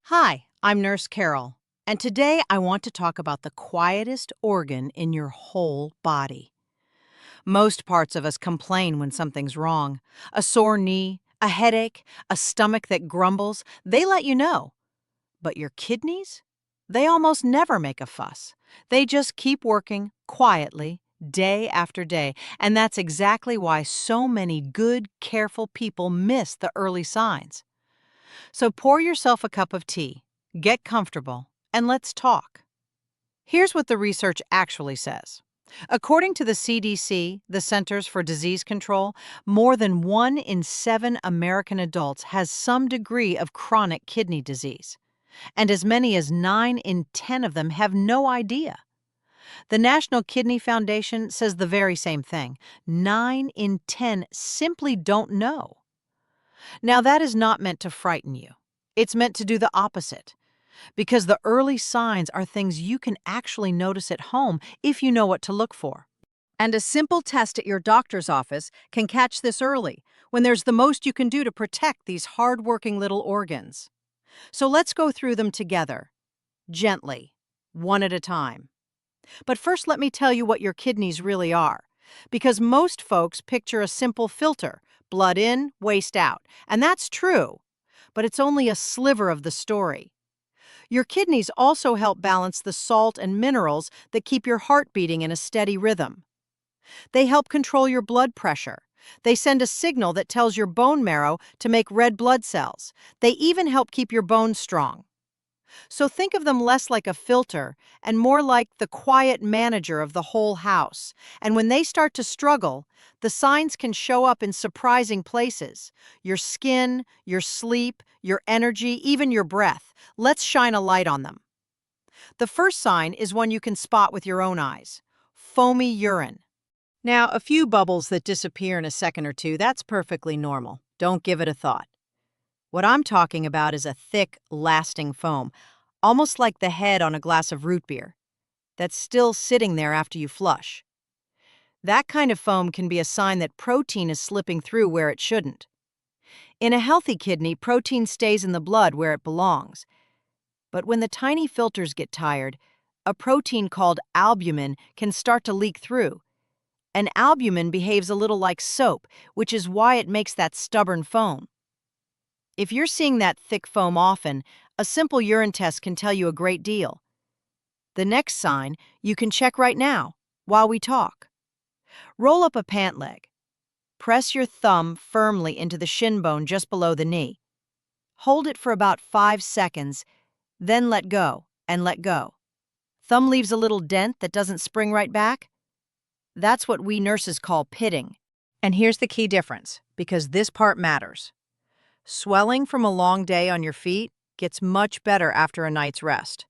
Hi, I'm Nurse Carol, and today I want to talk about the quietest organ in your whole body. Most parts of us complain when something's wrong. A sore knee, a headache, a stomach that grumbles, they let you know. But your kidneys? They almost never make a fuss. They just keep working quietly, day after day, and that's exactly why so many good, careful people miss the early signs. So pour yourself a cup of tea, get comfortable, and let's talk. Here's what the research actually says. According to the CDC, the Centers for Disease Control, more than 1 in 7 American adults has some degree of chronic kidney disease, and as many as 9 in 10 of them have no idea. The National Kidney Foundation says the very same thing. 9 in 10 simply don't know. Now, that is not meant to frighten you. It's meant to do the opposite, because the early signs are things you can actually notice at home if you know what to look for. And a simple test at your doctor's office can catch this early, when there's the most you can do to protect these hardworking little organs. So let's go through them together, gently, one at a time. But first, let me tell you what your kidneys really are, because most folks picture a simple filter, blood in, waste out, and that's true, but it's only a sliver of the story. Your kidneys also help balance the salt and minerals that keep your heart beating in a steady rhythm. They help control your blood pressure. They send a signal that tells your bone marrow to make red blood cells. They even help keep your bones strong. So think of them less like a filter and more like the quiet manager of the whole house. And when they start to struggle, the signs can show up in surprising places. Your skin, your sleep, your energy, even your breath. Let's shine a light on them. The first sign is one you can spot with your own eyes: foamy urine. Now, a few bubbles that disappear in a second or two, that's perfectly normal. Don't give it a thought. What I'm talking about is a thick, lasting foam, almost like the head on a glass of root beer, that's still sitting there after you flush. That kind of foam can be a sign that protein is slipping through where it shouldn't. In a healthy kidney, protein stays in the blood where it belongs. But when the tiny filters get tired, a protein called albumin can start to leak through. And albumin behaves a little like soap, which is why it makes that stubborn foam. If you're seeing that thick foam often, a simple urine test can tell you a great deal. The next sign you can check right now, while we talk. Roll up a pant leg. Press your thumb firmly into the shin bone just below the knee. Hold it for about 5 seconds, then let go and let go. Thumb leaves a little dent that doesn't spring right back. That's what we nurses call pitting. And here's the key difference, because this part matters. Swelling from a long day on your feet gets much better after a night's rest.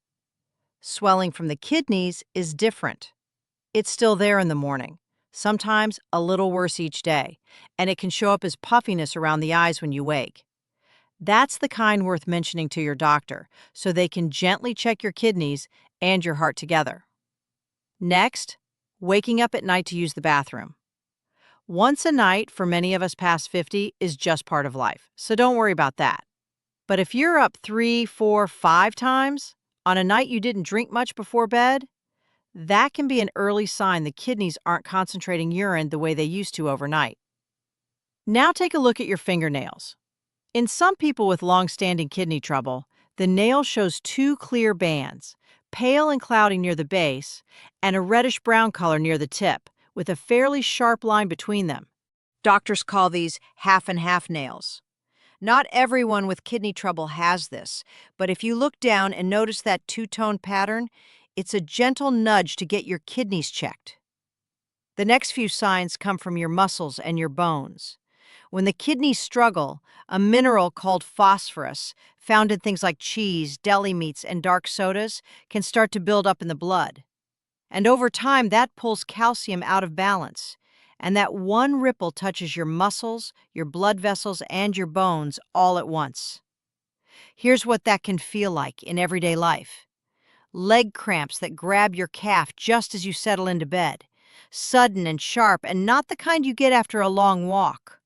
Swelling from the kidneys is different. It's still there in the morning, sometimes a little worse each day, and it can show up as puffiness around the eyes when you wake. That's the kind worth mentioning to your doctor, so they can gently check your kidneys and your heart together. Next, waking up at night to use the bathroom. Once a night for many of us past 50 is just part of life, so don't worry about that. But if you're up 3, 4, 5 times on a night you didn't drink much before bed, that can be an early sign the kidneys aren't concentrating urine the way they used to overnight. Now take a look at your fingernails. In some people with long-standing kidney trouble, the nail shows 2 clear bands, pale and cloudy near the base, and a reddish-brown color near the tip, with a fairly sharp line between them. Doctors call these half-and-half nails. Not everyone with kidney trouble has this, but if you look down and notice that two-tone pattern, it's a gentle nudge to get your kidneys checked. The next few signs come from your muscles and your bones. When the kidneys struggle, a mineral called phosphorus, found in things like cheese, deli meats, and dark sodas, can start to build up in the blood. And over time, that pulls calcium out of balance. And that one ripple touches your muscles, your blood vessels, and your bones all at once. Here's what that can feel like in everyday life. Leg cramps that grab your calf just as you settle into bed. Sudden and sharp, and not the kind you get after a long walk.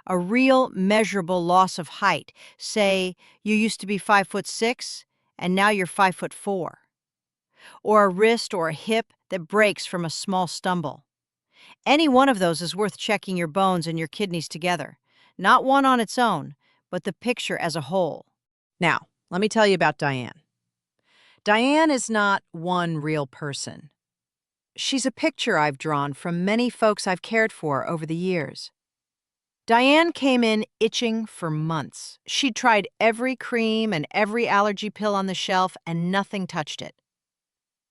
a real measurable loss of height. Say you used to be 5'6" and now you're 5'4", or a wrist or a hip that breaks from a small stumble. Any one of those is worth checking your bones and your kidneys together. Not one on its own, but the picture as a whole. Now, let me tell you about Diane. Diane is not one real person. She's a picture I've drawn from many folks I've cared for over the years. Diane came in itching for months. She'd tried every cream and every allergy pill on the shelf, and nothing touched it.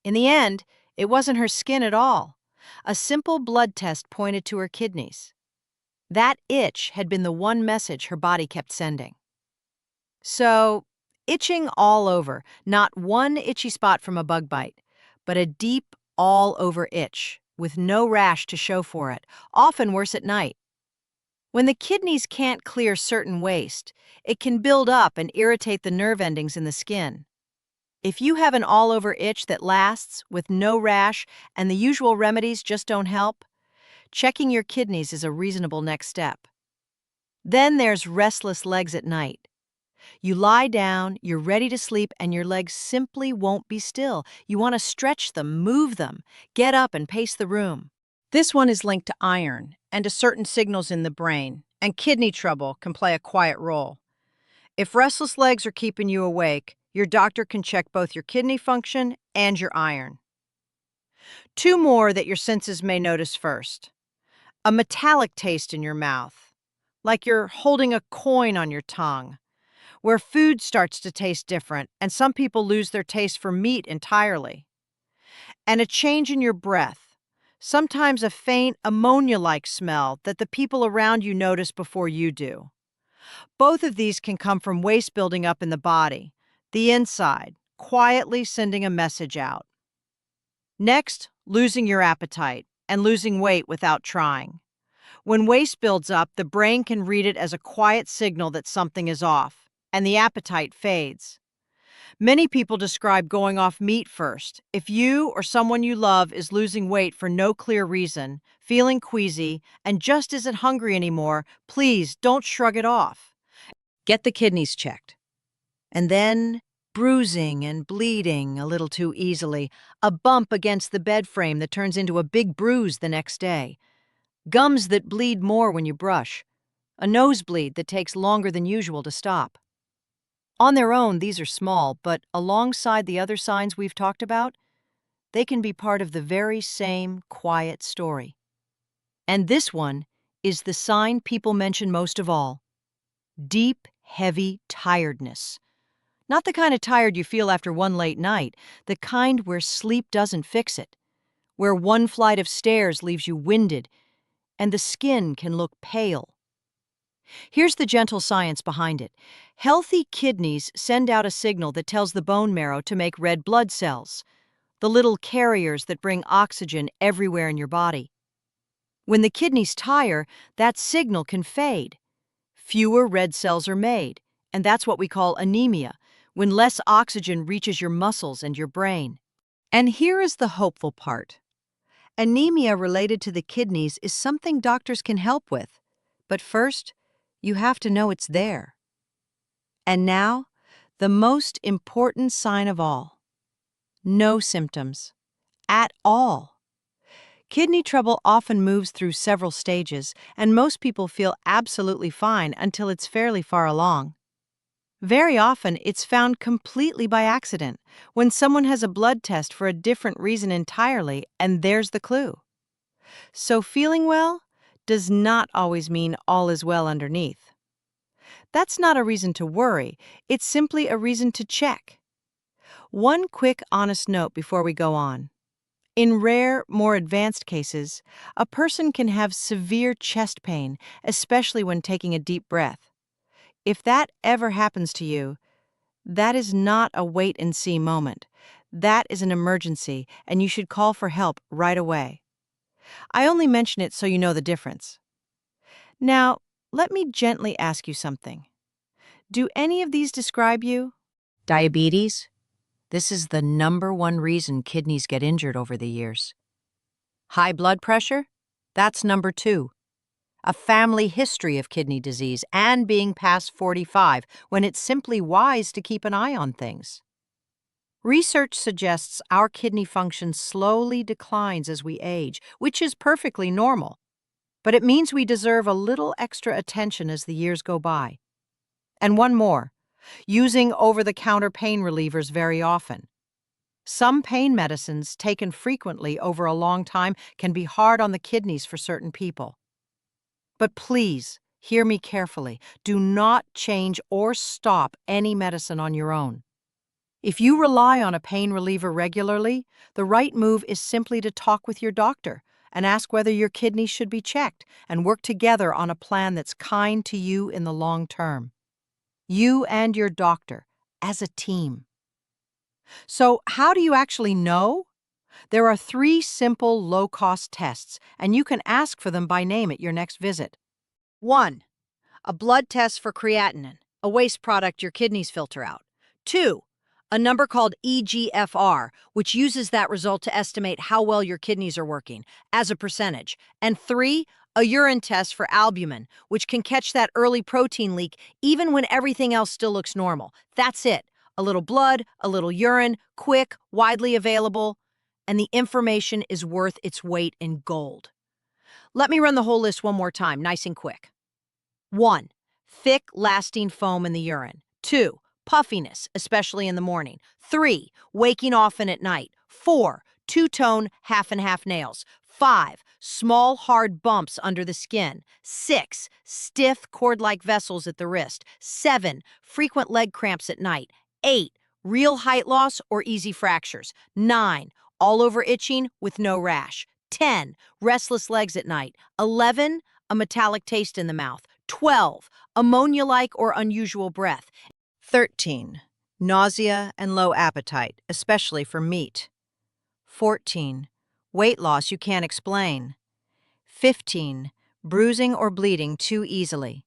In the end, it wasn't her skin at all. A simple blood test pointed to her kidneys. That itch had been the one message her body kept sending. So, itching all over, not one itchy spot from a bug bite, but a deep, all-over itch, with no rash to show for it, often worse at night. When the kidneys can't clear certain waste, it can build up and irritate the nerve endings in the skin. If you have an all-over itch that lasts, with no rash, and the usual remedies just don't help, checking your kidneys is a reasonable next step. Then there's restless legs at night. You lie down, you're ready to sleep, and your legs simply won't be still. You want to stretch them, move them, get up and pace the room. This one is linked to iron and to certain signals in the brain, and kidney trouble can play a quiet role. If restless legs are keeping you awake, your doctor can check both your kidney function and your iron. Two more that your senses may notice first. A metallic taste in your mouth, like you're holding a coin on your tongue, where food starts to taste different, and some people lose their taste for meat entirely. And a change in your breath, sometimes a faint ammonia-like smell that the people around you notice before you do. Both of these can come from waste building up in the body, the inside, quietly sending a message out. Next, losing your appetite and losing weight without trying. When waste builds up, the brain can read it as a quiet signal that something is off, and the appetite fades. Many people describe going off meat first. If you or someone you love is losing weight for no clear reason, feeling queasy, and just isn't hungry anymore, please don't shrug it off. Get the kidneys checked. And then, bruising and bleeding a little too easily, a bump against the bed frame that turns into a big bruise the next day, gums that bleed more when you brush, a nosebleed that takes longer than usual to stop. On their own, these are small, but alongside the other signs we've talked about, they can be part of the very same quiet story. And this one is the sign people mention most of all: deep, heavy tiredness. Not the kind of tired you feel after one late night, the kind where sleep doesn't fix it, where one flight of stairs leaves you winded, and the skin can look pale. Here's the gentle science behind it. Healthy kidneys send out a signal that tells the bone marrow to make red blood cells, the little carriers that bring oxygen everywhere in your body. When the kidneys tire, that signal can fade. Fewer red cells are made, and that's what we call anemia, when less oxygen reaches your muscles and your brain. And here is the hopeful part. Anemia related to the kidneys is something doctors can help with. But first, you have to know it's there. And now, the most important sign of all: no symptoms. At all. Kidney trouble often moves through several stages, and most people feel absolutely fine until it's fairly far along. Very often, it's found completely by accident, when someone has a blood test for a different reason entirely, and there's the clue. So feeling well does not always mean all is well underneath. That's not a reason to worry, it's simply a reason to check. One quick, honest note before we go on. In rare, more advanced cases, a person can have severe chest pain, especially when taking a deep breath. If that ever happens to you, that is not a wait-and-see moment. That is an emergency, and you should call for help right away. I only mention it so you know the difference. Now, let me gently ask you something. Do any of these describe you? Diabetes? This is the #1 reason kidneys get injured over the years. High blood pressure? That's #2. a family history of kidney disease, and being past 45 when it's simply wise to keep an eye on things. Research suggests our kidney function slowly declines as we age, which is perfectly normal. But it means we deserve a little extra attention as the years go by. And one more, using over-the-counter pain relievers very often. Some pain medicines taken frequently over a long time can be hard on the kidneys for certain people. But please, hear me carefully. Do not change or stop any medicine on your own. If you rely on a pain reliever regularly, the right move is simply to talk with your doctor and ask whether your kidneys should be checked and work together on a plan that's kind to you in the long term. You and your doctor, as a team. So, how do you actually know? There are 3 simple, low-cost tests, and you can ask for them by name at your next visit. 1. A blood test for creatinine, a waste product your kidneys filter out. 2. A number called eGFR, which uses that result to estimate how well your kidneys are working, as a percentage. And 3. A urine test for albumin, which can catch that early protein leak even when everything else still looks normal. That's it. A little blood, a little urine, quick, widely available, and the information is worth its weight in gold. Let me run the whole list one more time, nice and quick. 1. Thick, lasting foam in the urine. 2. Puffiness, especially in the morning. 3. Waking often at night. 4. Two-tone, half-and-half nails. 5. Small, hard bumps under the skin. 6. Stiff, cord-like vessels at the wrist. 7. Frequent leg cramps at night. 8. Real height loss or easy fractures. 9. All over itching with no rash. 10. Restless legs at night. 11. A metallic taste in the mouth. 12. Ammonia-like or unusual breath. 13. Nausea and low appetite, especially for meat. 14. Weight loss you can't explain. 15. Bruising or bleeding too easily.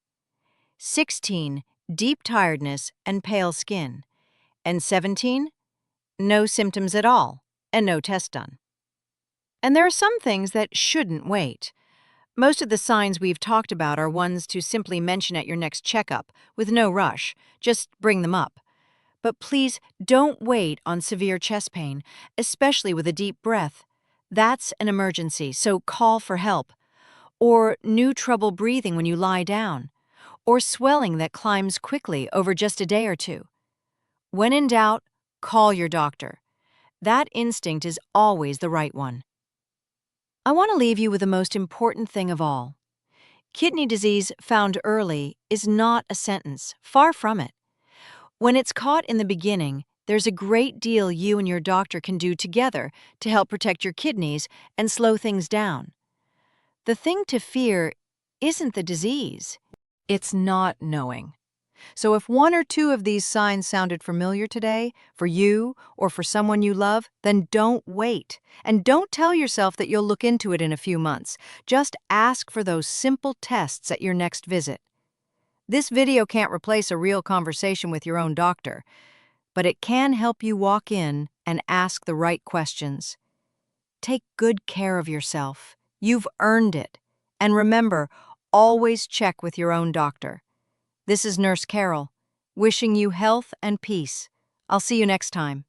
16. Deep tiredness and pale skin. And 17. No symptoms at all and no test done. And there are some things that shouldn't wait. Most of the signs we've talked about are ones to simply mention at your next checkup, with no rush. Just bring them up. But please don't wait on severe chest pain, especially with a deep breath. That's an emergency, so call for help. Or new trouble breathing when you lie down. Or swelling that climbs quickly over just a day or two. When in doubt, call your doctor. That instinct is always the right one. I want to leave you with the most important thing of all. Kidney disease found early is not a sentence, far from it. When it's caught in the beginning, there's a great deal you and your doctor can do together to help protect your kidneys and slow things down. The thing to fear isn't the disease, it's not knowing. So if 1 or 2 of these signs sounded familiar today, for you or for someone you love, then don't wait. And don't tell yourself that you'll look into it in a few months. Just ask for those simple tests at your next visit. This video can't replace a real conversation with your own doctor, but it can help you walk in and ask the right questions. Take good care of yourself. You've earned it. And remember, always check with your own doctor. This is Nurse Carol, wishing you health and peace. I'll see you next time.